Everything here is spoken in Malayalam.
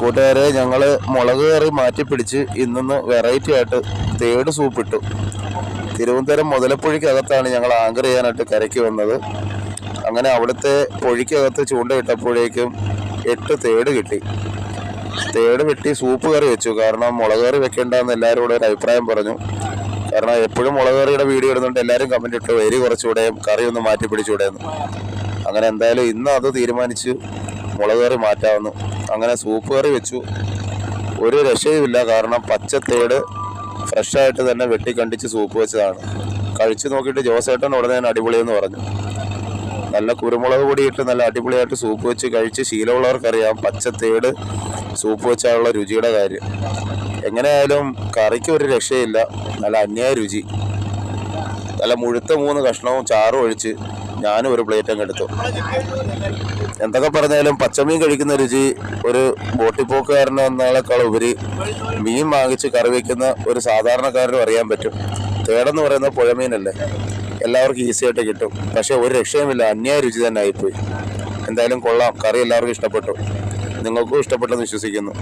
കൂട്ടുകാരെ, ഞങ്ങൾ മുളക് കറി മാറ്റി പിടിച്ച് ഇന്ന് വെറൈറ്റി ആയിട്ട് തേട് സൂപ്പ് ഇട്ടു. തിരുവനന്തപുരം മുതലപ്പുഴയ്ക്കകത്താണ് ഞങ്ങൾ ആങ്കർ ചെയ്യാനായിട്ട് കരയ്ക്ക് വന്നത്. അങ്ങനെ അവിടുത്തെ പൊഴിക്കകത്ത് ചൂണ്ടയിട്ടപ്പോഴേക്കും 8 തേട് കിട്ടി. തേട് വെട്ടി സൂപ്പ് കറി വെച്ചു. കാരണം മുളക് കറി വെക്കേണ്ടെന്ന് എല്ലാവരും കൂടെ ഒരു അഭിപ്രായം പറഞ്ഞു. കാരണം എപ്പോഴും മുളക് കറിയുടെ വീഡിയോ ഇടുന്നുണ്ട്, എല്ലാവരും കമൻറ്റ് ഇട്ടു എരി കുറച്ചുകൂടെയും കറി ഒന്ന് മാറ്റി പിടിച്ചുകൂടെയെന്ന്. അങ്ങനെ എന്തായാലും ഇന്ന് അത് തീരുമാനിച്ച് മുളക് കറി മാറ്റാമെന്ന്. അങ്ങനെ സൂപ്പ് കറി വെച്ചു. ഒരു രക്ഷയുമില്ല. കാരണം പച്ച തേട് ഫ്രഷായിട്ട് തന്നെ വെട്ടിക്കണ്ടിച്ച് സൂപ്പ് വെച്ചതാണ്. കഴിച്ചു നോക്കിയിട്ട് ജോസേട്ടൻ ഉടനെ തന്നെ അടിപൊളിയെന്ന് പറഞ്ഞു. നല്ല കുരുമുളക് പൊടിയിട്ട് നല്ല അടിപൊളിയായിട്ട് സൂപ്പ് വെച്ച് കഴിച്ച് ശീലമുള്ളവർക്കറിയാം പച്ച തേട് സൂപ്പ് വെച്ചാലുള്ള രുചിയുടെ കാര്യം. എങ്ങനെയായാലും കറിക്ക് ഒരു രക്ഷയില്ല. നല്ല അന്യായ രുചി. നല്ല മുഴുത്ത 3 കഷ്ണവും ചാറും ഒഴിച്ച് ഞാനും ഒരു പ്ലേറ്റ് അങ്ങ് എടുത്തു. എന്തൊക്കെ പറഞ്ഞാലും പച്ചമീൻ കഴിക്കുന്ന രുചി ഒരു ബോട്ടിപ്പോക്കുകാരന് എന്നതിനേക്കാൾ ഉപരി മീൻ വാങ്ങിച്ച് കറി വയ്ക്കുന്ന ഒരു സാധാരണക്കാരനും അറിയാൻ പറ്റും. തേടെന്ന് പറയുന്ന പുഴമീനല്ലേ, എല്ലാവർക്കും ഈസി ആയിട്ട് കിട്ടും. പക്ഷെ ഒരു രക്ഷയുമില്ല, അന്യായ രുചി തന്നെ ആയിപ്പോയി. എന്തായാലും കൊള്ളാം, കറി എല്ലാവർക്കും ഇഷ്ടപ്പെട്ടു. നിങ്ങൾക്കും ഇഷ്ടപ്പെട്ടെന്ന് വിശ്വസിക്കുന്നു.